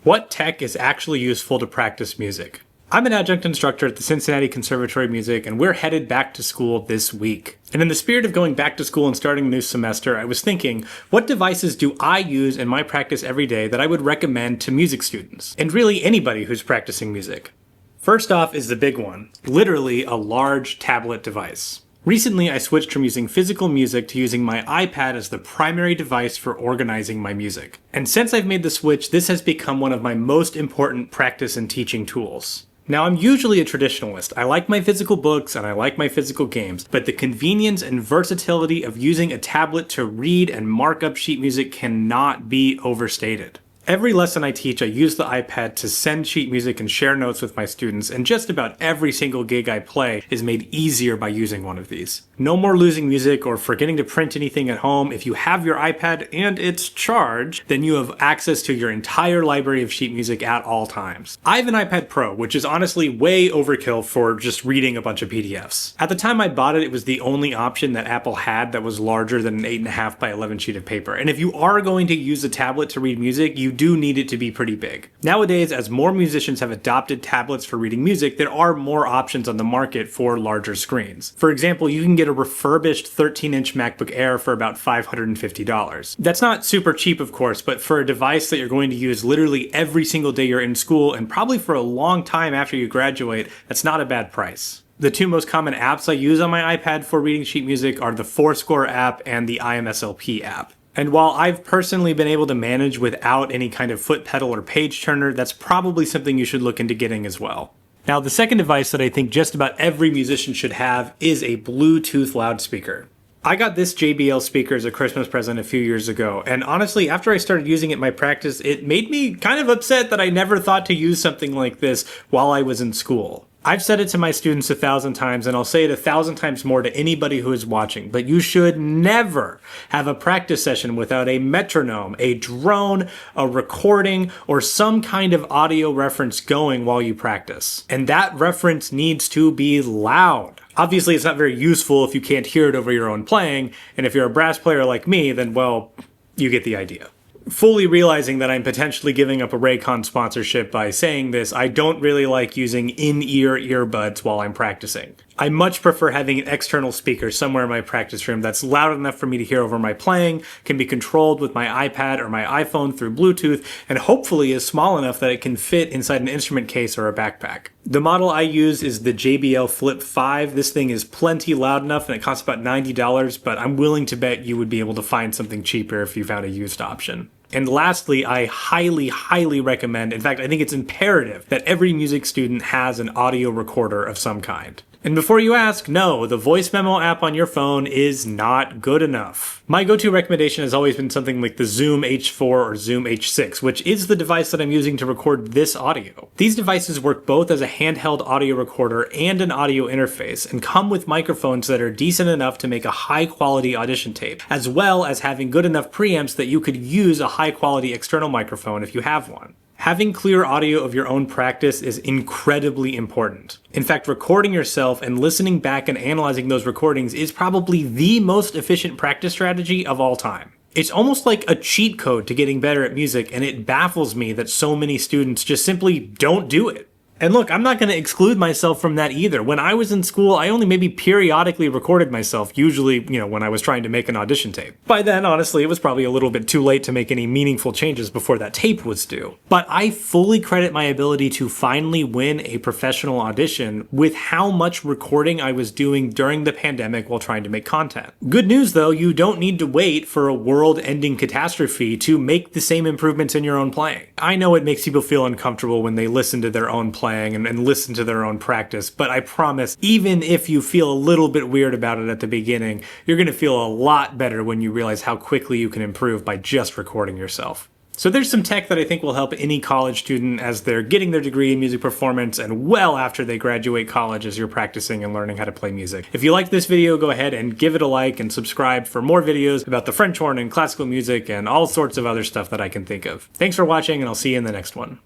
What tech is actually useful to practice music? I'm an adjunct instructor at the Cincinnati Conservatory of Music, and we're headed back to school this week. And in the spirit of going back to school and starting a new semester, I was thinking, what devices do I use in my practice every day that I would recommend to music students? And really anybody who's practicing music. First off is the big one, literally a large tablet device. Recently, I switched from using physical music to using my iPad as the primary device for organizing my music. And since I've made the switch, this has become one of my most important practice and teaching tools. Now, I'm usually a traditionalist. I like my physical books and I like my physical games, but the convenience and versatility of using a tablet to read and mark up sheet music cannot be overstated. Every lesson I teach, I use the iPad to send sheet music and share notes with my students, and just about every single gig I play is made easier by using one of these. No more losing music or forgetting to print anything at home. If you have your iPad and it's charged, then you have access to your entire library of sheet music at all times. I have an iPad Pro, which is honestly way overkill for just reading a bunch of PDFs. At the time I bought it, it was the only option that Apple had that was larger than an 8.5 by 11 sheet of paper. And if you are going to use a tablet to read music, you do need it to be pretty big. Nowadays, as more musicians have adopted tablets for reading music, there are more options on the market for larger screens. For example, you can get a refurbished 13-inch MacBook Air for about $550. That's not super cheap, of course, but for a device that you're going to use literally every single day you're in school and probably for a long time after you graduate, that's not a bad price. The two most common apps I use on my iPad for reading sheet music are the Fourscore app and the IMSLP app. And while I've personally been able to manage without any kind of foot pedal or page turner, that's probably something you should look into getting as well. Now, the second device that I think just about every musician should have is a Bluetooth loudspeaker. I got this JBL speaker as a Christmas present a few years ago, and honestly, after I started using it in my practice, it made me kind of upset that I never thought to use something like this while I was in school. I've said it to my students 1,000 times, and I'll say it 1,000 times more to anybody who is watching, but you should never have a practice session without a metronome, a drone, a recording, or some kind of audio reference going while you practice. And that reference needs to be loud. Obviously, it's not very useful if you can't hear it over your own playing, and if you're a brass player like me, then, well, you get the idea. Fully realizing that I'm potentially giving up a Raycon sponsorship by saying this, I don't really like using in-ear earbuds while I'm practicing. I much prefer having an external speaker somewhere in my practice room that's loud enough for me to hear over my playing, can be controlled with my iPad or my iPhone through Bluetooth, and hopefully is small enough that it can fit inside an instrument case or a backpack. The model I use is the JBL Flip 5. This thing is plenty loud enough and it costs about $90, but I'm willing to bet you would be able to find something cheaper if you found a used option. And lastly, I highly recommend, in fact, I think it's imperative that every music student has an audio recorder of some kind. And before you ask, no, the voice memo app on your phone is not good enough. My go-to recommendation has always been something like the Zoom H4 or Zoom H6, which is the device that I'm using to record this audio. These devices work both as a handheld audio recorder and an audio interface, and come with microphones that are decent enough to make a high-quality audition tape, as well as having good enough preamps that you could use a high-quality external microphone if you have one. Having clear audio of your own practice is incredibly important. In fact, recording yourself and listening back and analyzing those recordings is probably the most efficient practice strategy of all time. It's almost like a cheat code to getting better at music, and it baffles me that so many students just simply don't do it. And look, I'm not going to exclude myself from that either. When I was in school, I only maybe periodically recorded myself, usually, when I was trying to make an audition tape. By then, honestly, it was probably a little bit too late to make any meaningful changes before that tape was due. But I fully credit my ability to finally win a professional audition with how much recording I was doing during the pandemic while trying to make content. Good news though, you don't need to wait for a world-ending catastrophe to make the same improvements in your own playing. I know it makes people feel uncomfortable when they listen to their own playing and listen to their own practice, but I promise, even if you feel a little bit weird about it at the beginning, you're going to feel a lot better when you realize how quickly you can improve by just recording yourself. So there's some tech that I think will help any college student as they're getting their degree in music performance and well after they graduate college as you're practicing and learning how to play music. If you liked this video, go ahead and give it a like and subscribe for more videos about the French horn and classical music and all sorts of other stuff that I can think of. Thanks for watching, and I'll see you in the next one.